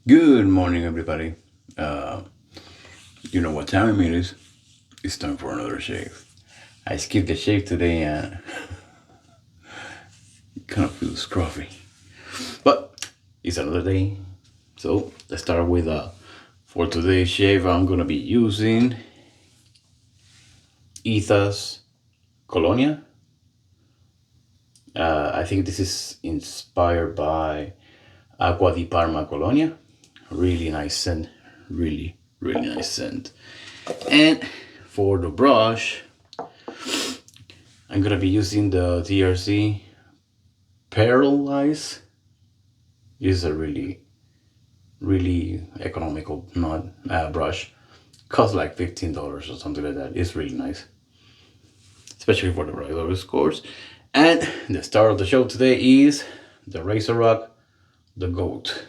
Good morning, everybody. You know what time it is? It's time for another shave. I skipped the shave today and it kind of feels scruffy. But it's another day. So let's start with for today's shave, I'm gonna be using Ethos Colonia. I think this is inspired by Agua di Parma Colonia. Really nice scent. Really nice scent. And for the brush, I'm gonna be using the TRC Pearlize. Is a really economical knot brush. Costs like $15 or something like that. It's really nice, especially for the regular scores. And the star of the show today is the Razorock the Goat.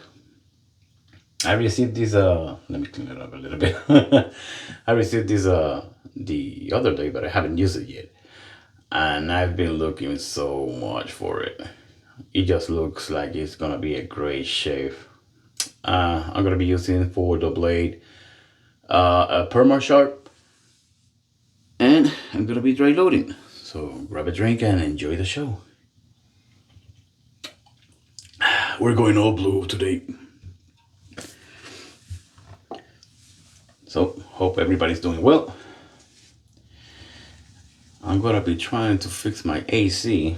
I received this let me clean it up a little bit. I received this the other day, but I haven't used it yet. And I've been looking so much for it. It just looks like it's gonna be a great shave. I'm gonna be using for the blade a perma sharp, and I'm gonna be dry loading. So grab a drink and enjoy the show. We're going all blue today. So hope everybody's doing well. I'm gonna be trying to fix my AC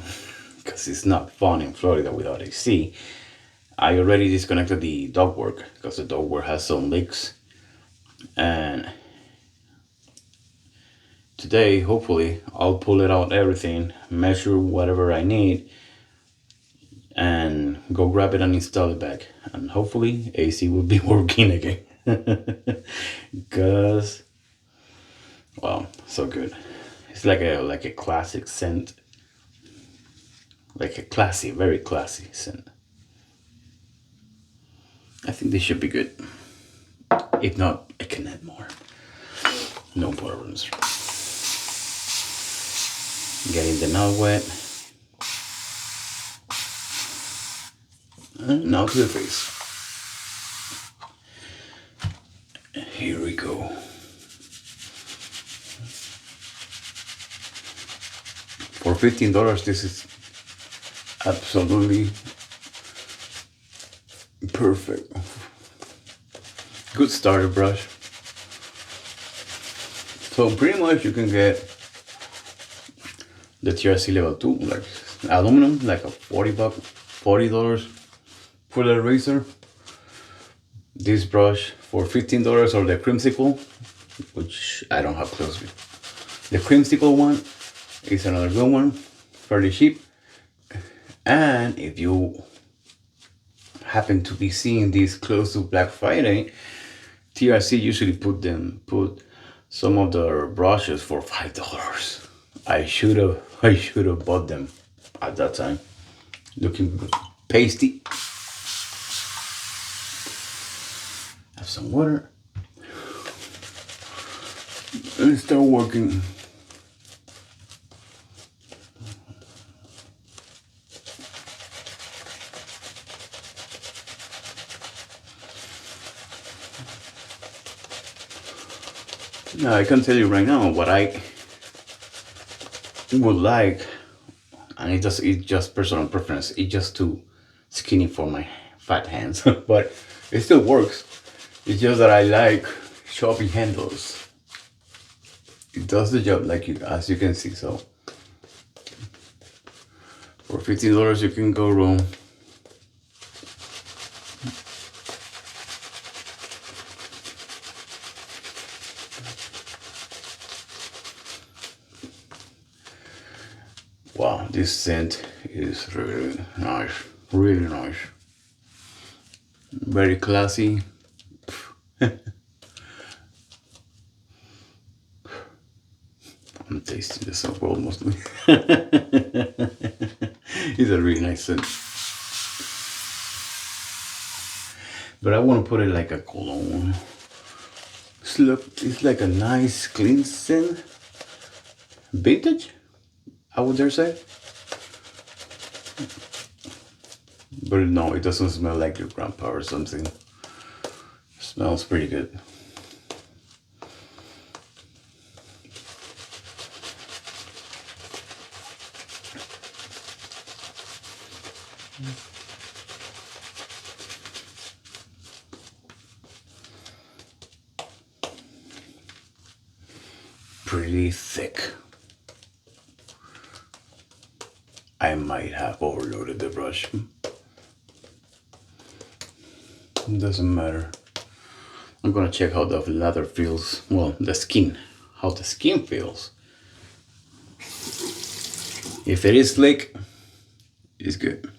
because it's not fun in Florida without AC. I already disconnected the ductwork because the ductwork has some leaks, and today hopefully I'll pull it out everything, measure whatever I need, and go grab it and install it back, and hopefully AC will be working again. Because wow, so good. It's like a classic scent, like a classy, very classy scent. I think this should be good. If not, I can add more. No problems. Getting the knot wet. And now to the face. Here we go. For $15, this is absolutely perfect. Good starter brush. So pretty much you can get the TRC level 2, like aluminum, like a $40 for the razor. This brush for $15, or the creamsicle, which I don't have close with. The creamsicle one is another good one, fairly cheap. And if you happen to be seeing this close to Black Friday, TRC usually put some of their brushes for $5. I should have bought them at that time. Looking pasty. Have some water and start working. Now I can tell you right now what I would like, and it's just personal preference. It's just too skinny for my fat hands, but it still works. It's just that I like choppy handles. It does the job, like as you can see. So for $15 you can go wrong. Wow, this scent is really nice, really nice. Very classy. I'm tasting this up almost. It's a really nice scent. But I want to put it like a cologne. It's like a nice clean scent. Vintage, I would dare say. But no, it doesn't smell like your grandpa or something. Smells pretty good. Pretty thick. I might have overloaded the brush. Doesn't matter. I'm gonna check how the leather feels. Well, the skin. How the skin feels. If it is slick, it's good.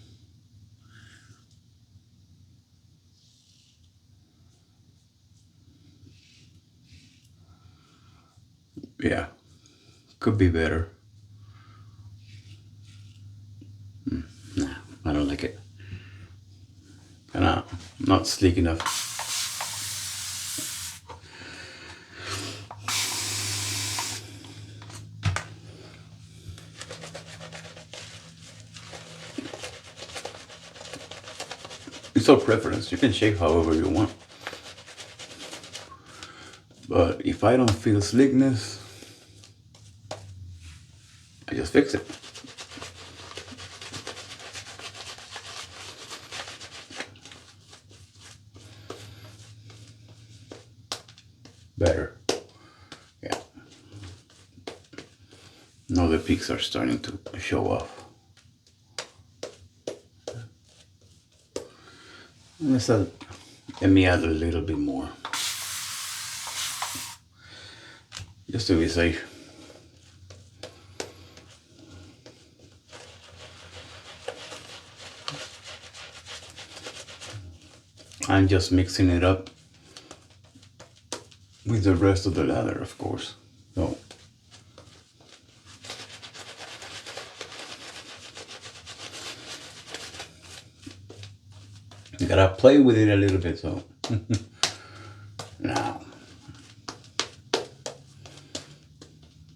Yeah, could be better. Nah, I don't like it. Kinda not sleek enough. It's all preference. You can shape however you want. But if I don't feel slickness, I just fix it. Better. Yeah. Now the peaks are starting to show off. Let me add a little bit more. Just to be safe. I'm just mixing it up with the rest of the leather, of course. So you gotta play with it a little bit. So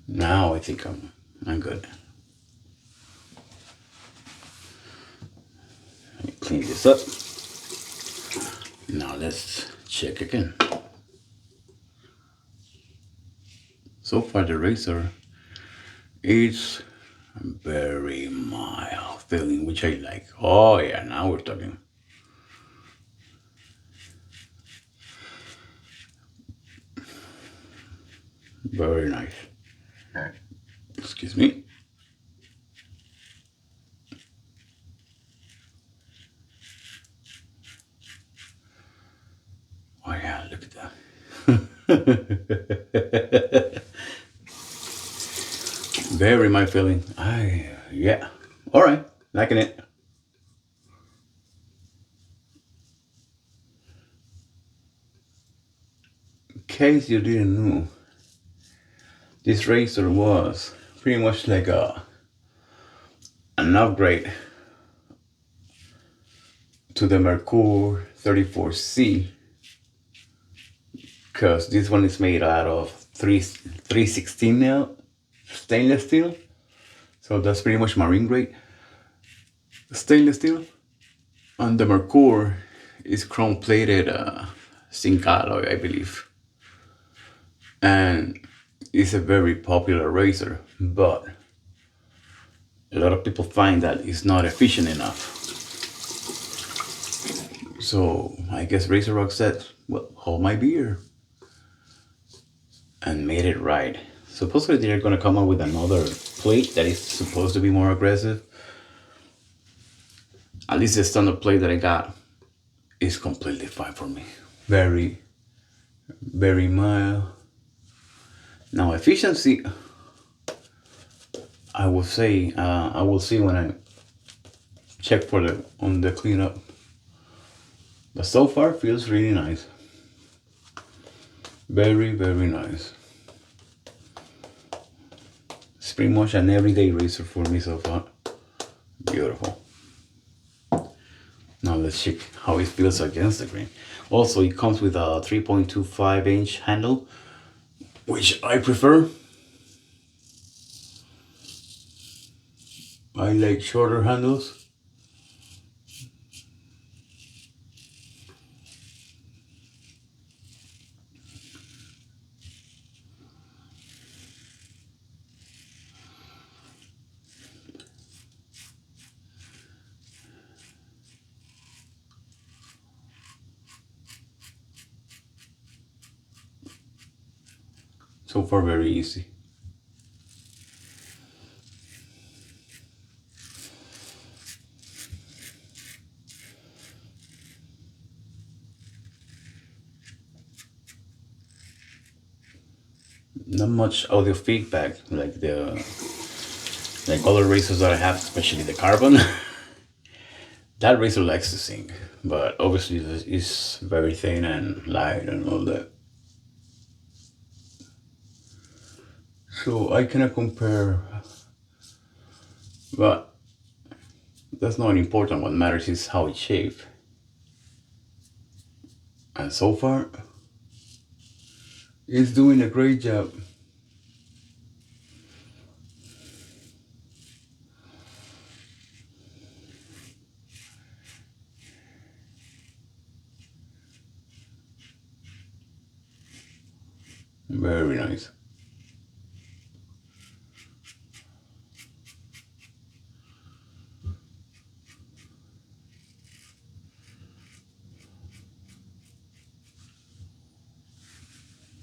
now I think I'm good. Let me clean this up. Now let's check again. So far the razor is very mild feeling, which I like. Oh yeah, now we're talking. Very nice. Excuse me. Oh yeah, look at that. Very mild feeling. Yeah. All right, liking it. In case you didn't know, this razor was pretty much like an upgrade to the Merkur 34C, because this one is made out of 316 now stainless steel, so that's pretty much marine grade stainless steel, and the Merkur is chrome plated zinc alloy, I believe, and it's a very popular razor, but a lot of people find that it's not efficient enough. So I guess Razorock said, well, hold my beer, and made it right. Supposedly they're gonna come up with another plate that is supposed to be more aggressive. At least the standard plate that I got is completely fine for me. Very, very mild. Now efficiency, I will say, I will see when I check for on the cleanup. But so far feels really nice. Very, very nice. It's pretty much an everyday razor for me so far. Beautiful. Now let's check how it feels against the grain. Also, it comes with a 3.25 inch handle, which I prefer. I like shorter handles. So far, very easy. Not much audio feedback like other razors that I have, especially the carbon. That razor likes to sing, but obviously this is very thin and light and all that. So I cannot compare, but that's not important. What matters is how it shaped. And so far, it's doing a great job. Very nice.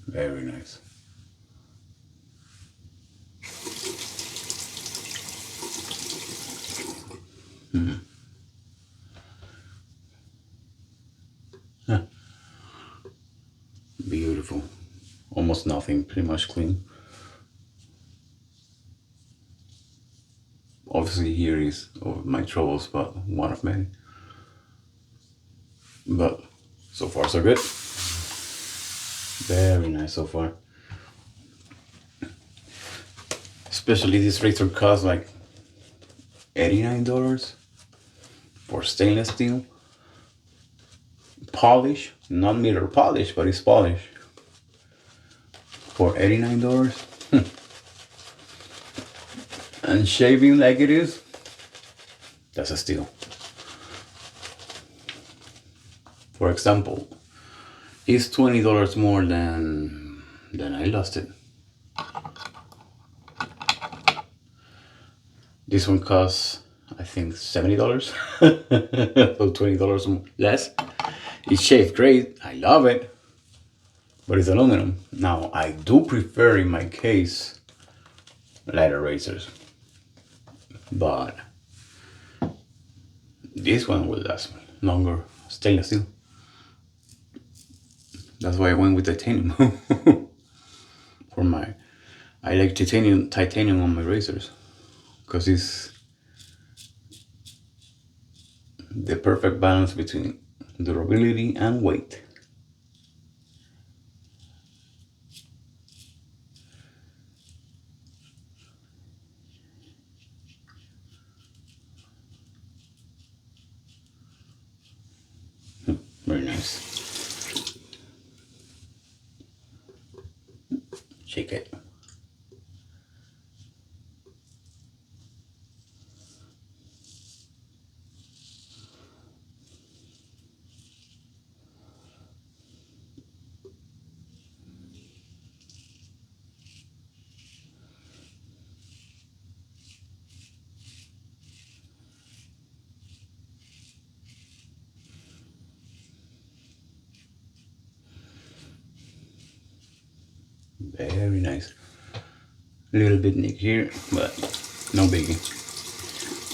Very nice. Huh. Beautiful. Almost nothing, pretty much clean. Obviously here is my troubles, but one of many. But so far so good. Very nice so far. Especially this razor costs like $89 for stainless steel. Polish, not mirror polish, but it's polish. For $89. And shaving like it is, that's a steal. For example, it's $20 more than I lost it. This one costs, I think, $70. So $20 less. It's shaved great. I love it. But it's aluminum. Now, I do prefer, in my case, lighter razors. But this one will last longer. Stainless steel. That's why I went with titanium. For I like titanium on my razors, because it's the perfect balance between durability and weight. Very nice. Shake it. Very nice. A little bit nick here, but no biggie.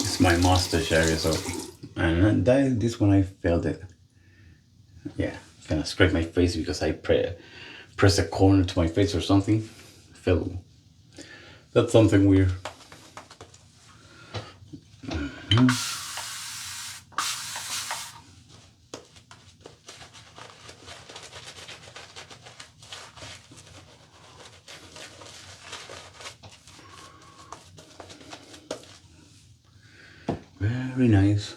It's my mustache area, so and this one I felt it. Yeah, kind of scraped my face because I pressed a corner to my face or something. Felt that's something weird. Very nice.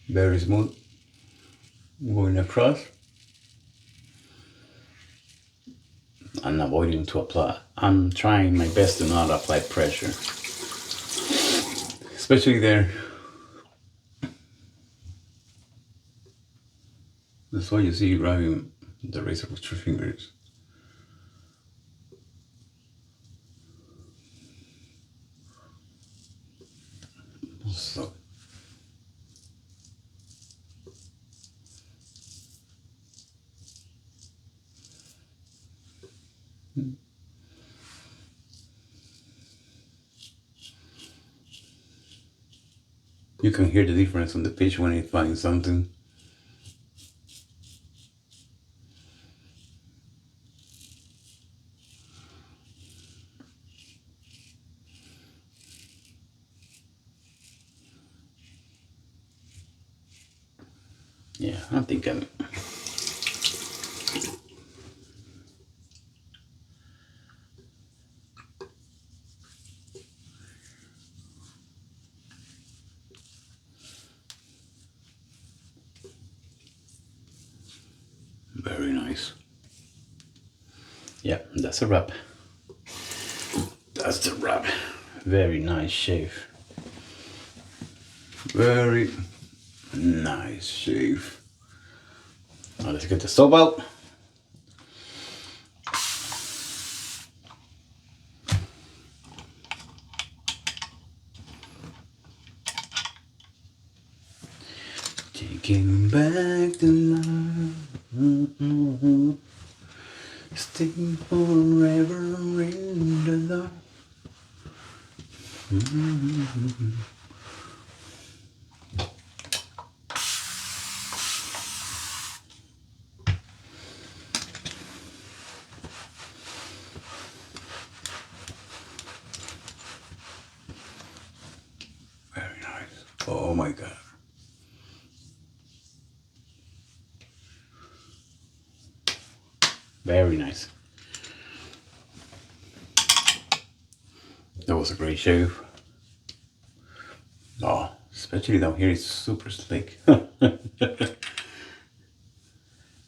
Very smooth. Going across. I'm avoiding to apply. I'm trying my best to not apply pressure, especially there. That's why you see you grabbing the razor with your fingers. So you can hear the difference on the pitch when it finds something. Yeah, I think I'm... Very nice. Yeah, that's a wrap. That's the wrap. Very nice shave. Very nice shave. Now let's get the soap out. Taking back the love. Stay forever in the love. Very nice. Oh my God. Very nice. That was a great shave. Oh, especially down here, it's super slick.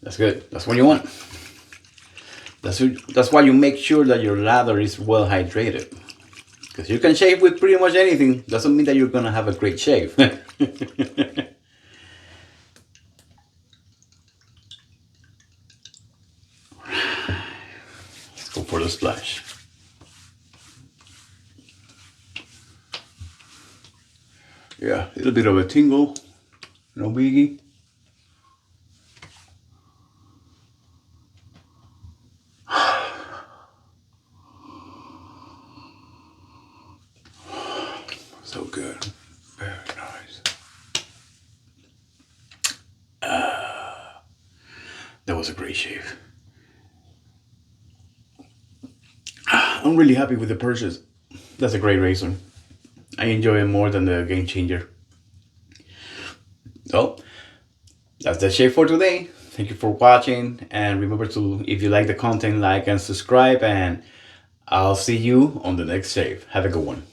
That's good. That's what you want. That's why you make sure that your lather is well hydrated. Because you can shave with pretty much anything. Doesn't mean that you're gonna have a great shave. Let's go for the splash. Yeah, a little bit of a tingle, no biggie. So good, very nice. That was a great shave. I'm really happy with the purchase. That's a great razor. I enjoy it more than the Game Changer. So, that's the shave for today. Thank you for watching, and remember to, if you like the content, like and subscribe, and I'll see you on the next shave. Have a good one.